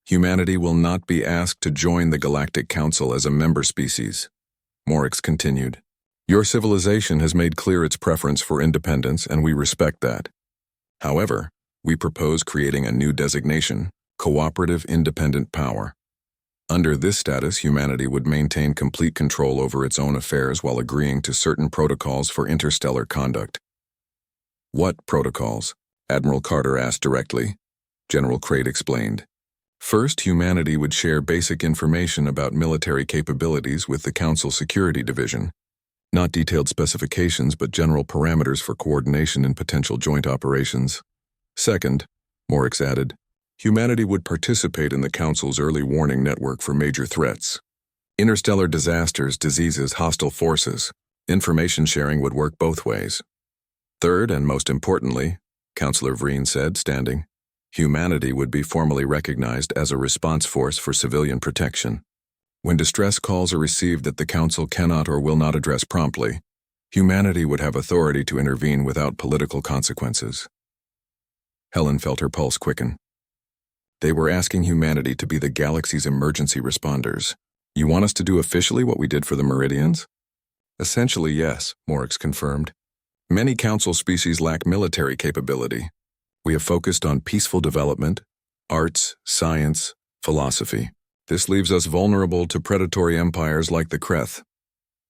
Humanity will not be asked to join the Galactic Council as a member species. Morix continued. Your civilization has made clear its preference for independence, and we respect that. However, we propose creating a new designation, Cooperative Independent Power. Under this status, humanity would maintain complete control over its own affairs while agreeing to certain protocols for interstellar conduct. What protocols? Admiral Carter asked directly. General Crate explained. First, humanity would share basic information about military capabilities with the Council Security Division. Not detailed specifications, but general parameters for coordination in potential joint operations. Second, Morix added, Humanity would participate in the Council's early warning network for major threats. Interstellar disasters, diseases, hostile forces. Information sharing would work both ways. Third, and most importantly, Councillor Vreen said, standing, humanity would be formally recognized as a response force for civilian protection. When distress calls are received that the Council cannot or will not address promptly, humanity would have authority to intervene without political consequences. Helen felt her pulse quicken. They were asking humanity to be the galaxy's emergency responders. You want us to do officially what we did for the Meridians? Essentially, yes, Morix confirmed. Many Council species lack military capability. We have focused on peaceful development, arts, science, philosophy. This leaves us vulnerable to predatory empires like the Kreth.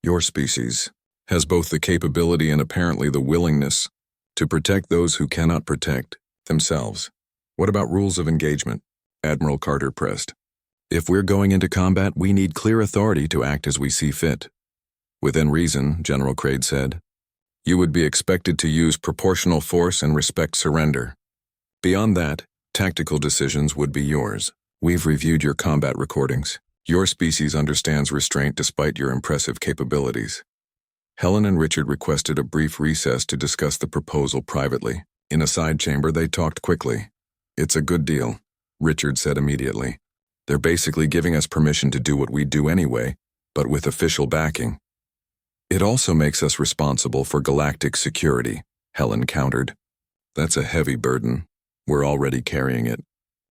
Your species has both the capability and apparently the willingness to protect those who cannot protect themselves. What about rules of engagement? Admiral Carter pressed. If we're going into combat, we need clear authority to act as we see fit. Within reason, General Craig said. You would be expected to use proportional force and respect surrender. Beyond that, tactical decisions would be yours. We've reviewed your combat recordings. Your species understands restraint despite your impressive capabilities. Helen and Richard requested a brief recess to discuss the proposal privately. In a side chamber, they talked quickly. It's a good deal, Richard said immediately. They're basically giving us permission to do what we do anyway, but with official backing. It also makes us responsible for galactic security, Helen countered. That's a heavy burden. We're already carrying it.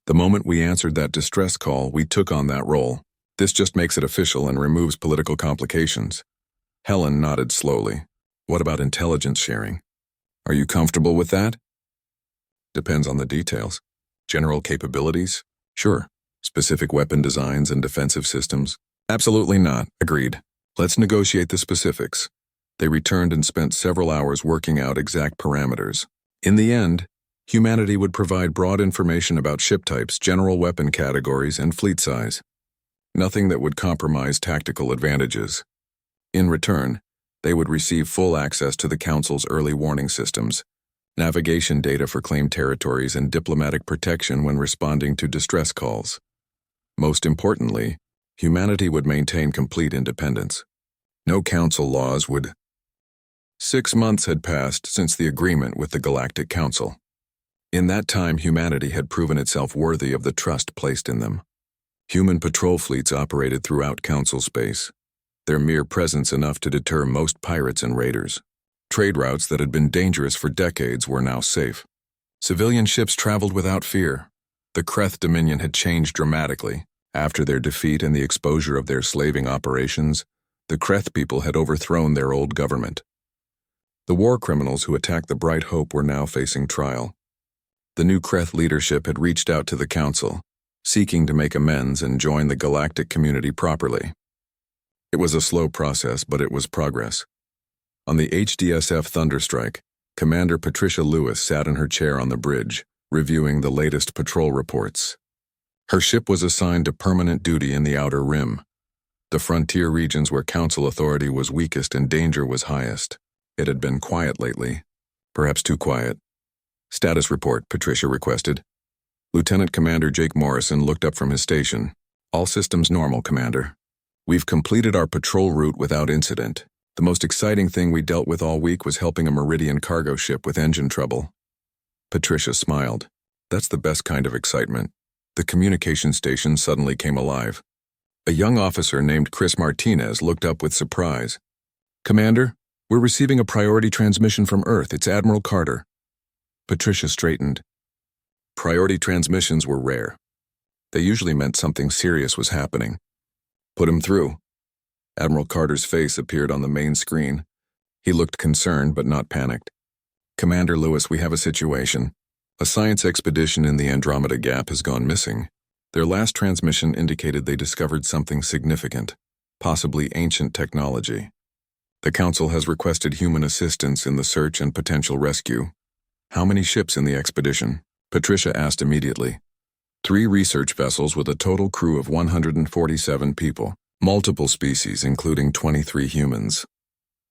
The moment we answered that distress call, we took on that role. This just makes it official and removes political complications. Helen nodded slowly. What about intelligence sharing? Are you comfortable with that? Depends on the details. General capabilities? Sure. Specific weapon designs and defensive systems? Absolutely not. Agreed. Let's negotiate the specifics. They returned and spent several hours working out exact parameters. In the end, humanity would provide broad information about ship types, general weapon categories, and fleet size. Nothing that would compromise tactical advantages. In return, they would receive full access to the Council's early warning systems, navigation data for claimed territories, and diplomatic protection when responding to distress calls. Most importantly, humanity would maintain complete independence. No Council laws would. 6 months had passed since the agreement with the Galactic Council. In that time, humanity had proven itself worthy of the trust placed in them. Human patrol fleets operated throughout Council space, their mere presence enough to deter most pirates and raiders. Trade routes that had been dangerous for decades were now safe. Civilian ships traveled without fear. The Kreth Dominion had changed dramatically. After their defeat and the exposure of their slaving operations, the Kreth people had overthrown their old government. The war criminals who attacked the Bright Hope were now facing trial. The new Kreth leadership had reached out to the Council, seeking to make amends and join the galactic community properly. It was a slow process, but it was progress. On the HDSF Thunderstrike, Commander Patricia Lewis sat in her chair on the bridge, reviewing the latest patrol reports. Her ship was assigned to permanent duty in the Outer Rim, the frontier regions where Council authority was weakest and danger was highest. It had been quiet lately, perhaps too quiet. Status report, Patricia requested. Lieutenant Commander Jake Morrison looked up from his station. All systems normal, Commander. We've completed our patrol route without incident. The most exciting thing we dealt with all week was helping a Meridian cargo ship with engine trouble. Patricia smiled. That's the best kind of excitement. The communication station suddenly came alive. A young officer named Chris Martinez looked up with surprise. Commander, we're receiving a priority transmission from Earth. It's Admiral Carter. Patricia straightened. Priority transmissions were rare. They usually meant something serious was happening. Put him through. Admiral Carter's face appeared on the main screen. He looked concerned but not panicked. Commander Lewis, we have a situation. A science expedition in the Andromeda Gap has gone missing. Their last transmission indicated they discovered something significant, possibly ancient technology. The Council has requested human assistance in the search and potential rescue. How many ships in the expedition? Patricia asked immediately. 3 research vessels with a total crew of 147 people, multiple species including 23 humans.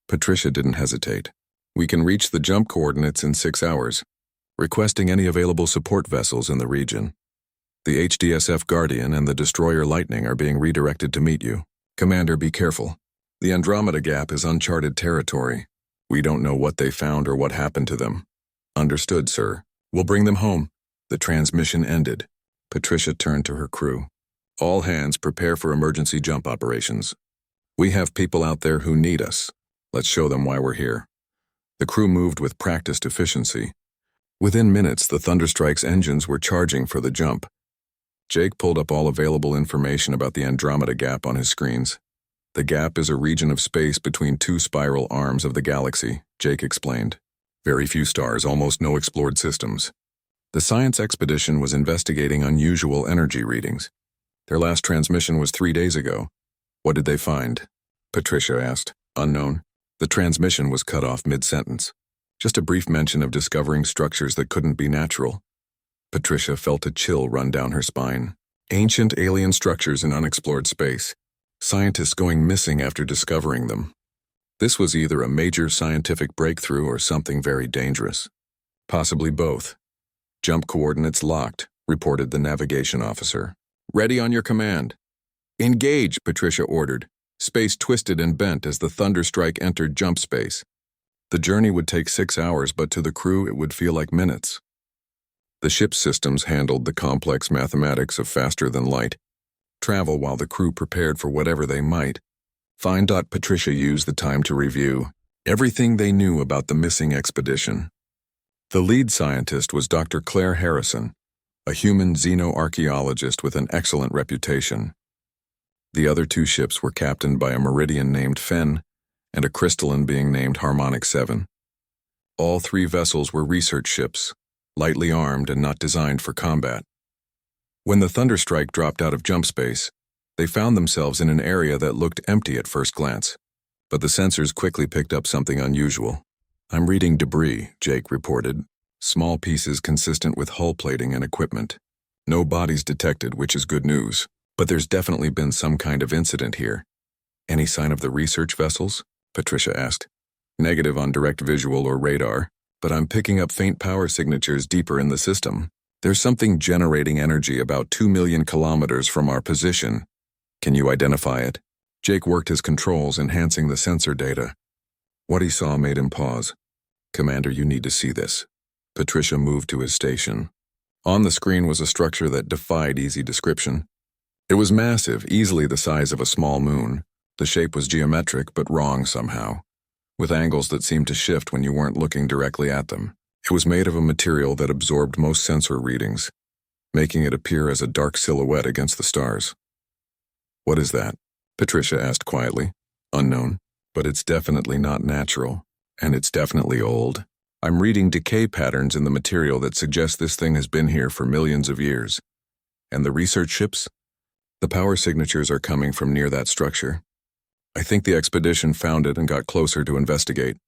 Patricia didn't hesitate. We can reach the jump coordinates in 6 hours, requesting any available support vessels in the region. The HDSF Guardian and the Destroyer Lightning are being redirected to meet you. Commander, be careful. The Andromeda Gap is uncharted territory. We don't know what they found or what happened to them. Understood, sir. We'll bring them home. The transmission ended. Patricia turned to her crew. All hands prepare for emergency jump operations. We have people out there who need us. Let's show them why we're here. The crew moved with practiced efficiency. Within minutes, the Thunderstrike's engines were charging for the jump. Jake pulled up all available information about the Andromeda Gap on his screens. The gap is a region of space between two spiral arms of the galaxy, Jake explained. Very few stars, almost no explored systems. The science expedition was investigating unusual energy readings. Their last transmission was 3 days ago. What did they find? Patricia asked. Unknown. The transmission was cut off mid-sentence. Just a brief mention of discovering structures that couldn't be natural. Patricia felt a chill run down her spine. Ancient alien structures in unexplored space. Scientists going missing after discovering them. This was either a major scientific breakthrough or something very dangerous. Possibly both. Jump coordinates locked, reported the navigation officer. Ready on your command. Engage, Patricia ordered. Space twisted and bent as the Thunderstrike entered jump space. The journey would take 6 hours, but to the crew it would feel like minutes. The ship's systems handled the complex mathematics of faster than light. Travel while the crew prepared for whatever they might. Find. Patricia used the time to review everything they knew about the missing expedition. The lead scientist was Dr. Claire Harrison, a human xenoarchaeologist with an excellent reputation. The other 2 ships were captained by a Meridian named Fen and a crystalline being named Harmonic 7. All 3 vessels were research ships, lightly armed and not designed for combat. When the Thunderstrike dropped out of jump space, they found themselves in an area that looked empty at first glance, but the sensors quickly picked up something unusual. I'm reading debris, Jake reported. Small pieces consistent with hull plating and equipment. No bodies detected, which is good news. But there's definitely been some kind of incident here. Any sign of the research vessels? Patricia asked. Negative on direct visual or radar, but I'm picking up faint power signatures deeper in the system. There's something generating energy about 2 million kilometers from our position. Can you identify it? Jake worked his controls, enhancing the sensor data. What he saw made him pause. Commander, you need to see this. Patricia moved to his station. On the screen was a structure that defied easy description. It was massive, easily the size of a small moon. The shape was geometric, but wrong somehow, with angles that seemed to shift when you weren't looking directly at them. It was made of a material that absorbed most sensor readings, making it appear as a dark silhouette against the stars. What is that? Patricia asked quietly. Unknown, but it's definitely not natural, and it's definitely old. I'm reading decay patterns in the material that suggest this thing has been here for millions of years. And the research ships? The power signatures are coming from near that structure. I think the expedition found it and got closer to investigate.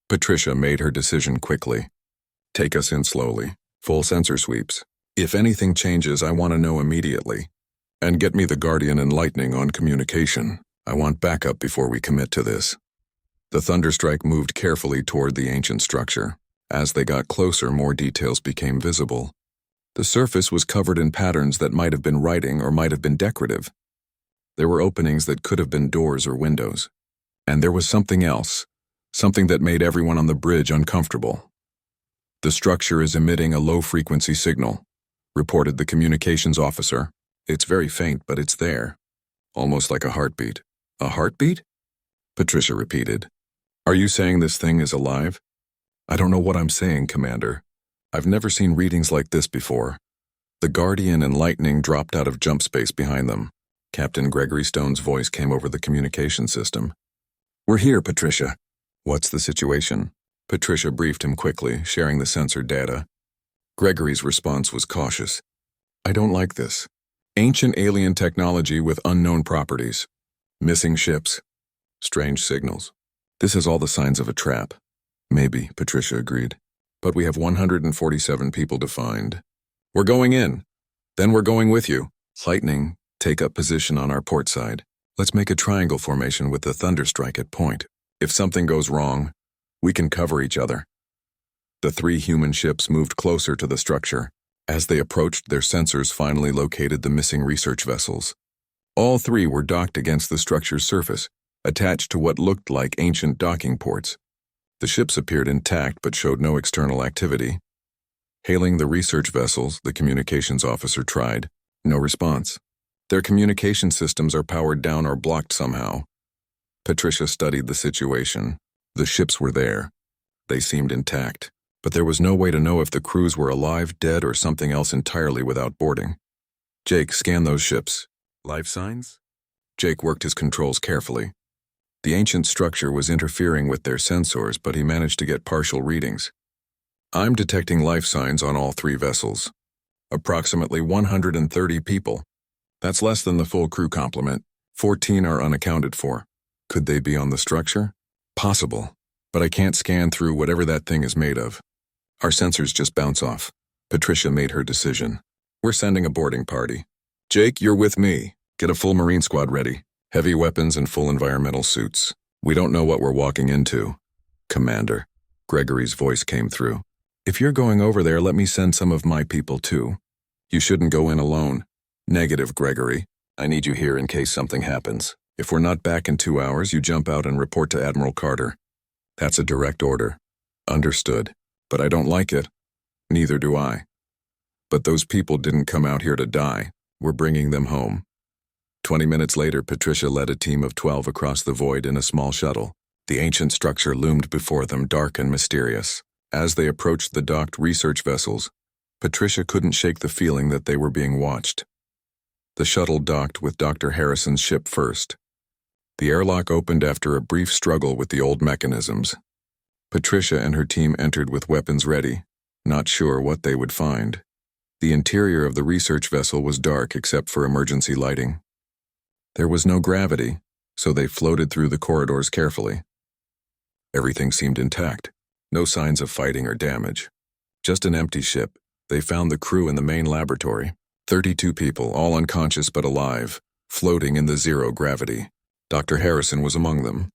Patricia made her decision quickly. Take us in slowly. Full sensor sweeps. If anything changes, I want to know immediately. And get me the Guardian and Lightning on communication. I want backup before we commit to this. The Thunderstrike moved carefully toward the ancient structure. As they got closer, more details became visible. The surface was covered in patterns that might have been writing or might have been decorative. There were openings that could have been doors or windows. And there was something else, something that made everyone on the bridge uncomfortable. The structure is emitting a low-frequency signal, reported the communications officer. It's very faint, but it's there. Almost like a heartbeat. A heartbeat? Patricia repeated. Are you saying this thing is alive? I don't know what I'm saying, Commander. I've never seen readings like this before. The Guardian and Lightning dropped out of jump space behind them. Captain Gregory Stone's voice came over the communication system. We're here, Patricia. What's the situation? Patricia briefed him quickly, sharing the sensor data. Gregory's response was cautious. I don't like this. Ancient alien technology with unknown properties. Missing ships. Strange signals. This has all the signs of a trap. Maybe, Patricia agreed. But we have 147 people to find. We're going in. Then we're going with you. Lightning, take up position on our port side. Let's make a triangle formation with the Thunderstrike at point. If something goes wrong, we can cover each other. The 3 human ships moved closer to the structure. As they approached, their sensors finally located the missing research vessels. All three were docked against the structure's surface, attached to what looked like ancient docking ports. The ships appeared intact but showed no external activity. Hailing the research vessels, the communications officer tried. No response. Their communication systems are powered down or blocked somehow. Patricia studied the situation. The ships were there. They seemed intact, but there was no way to know if the crews were alive, dead, or something else entirely without boarding. Jake, scan those ships. Life signs? Jake worked his controls carefully. The ancient structure was interfering with their sensors, but he managed to get partial readings. I'm detecting life signs on all three vessels. Approximately 130 people. That's less than the full crew complement. 14 are unaccounted for. Could they be on the structure? Possible, but I can't scan through whatever that thing is made of. Our sensors just bounce off. Patricia made her decision. We're sending a boarding party. Jake, you're with me. Get a full Marine squad ready. Heavy weapons and full environmental suits. We don't know what we're walking into. Commander. Gregory's voice came through. If you're going over there, let me send some of my people too. You shouldn't go in alone. Negative, Gregory. I need you here in case something happens. If we're not back in 2 hours, you jump out and report to Admiral Carter. That's a direct order. Understood. But I don't like it. Neither do I. But those people didn't come out here to die. We're bringing them home. 20 minutes later, Patricia led a team of 12 across the void in a small shuttle. The ancient structure loomed before them, dark and mysterious. As they approached the docked research vessels, Patricia couldn't shake the feeling that they were being watched. The shuttle docked with Dr. Harrison's ship first. The airlock opened after a brief struggle with the old mechanisms. Patricia and her team entered with weapons ready, not sure what they would find. The interior of the research vessel was dark except for emergency lighting. There was no gravity, so they floated through the corridors carefully. Everything seemed intact. No signs of fighting or damage. Just an empty ship. They found the crew in the main laboratory. 32 people, all unconscious but alive, floating in the zero gravity. Dr. Harrison was among them.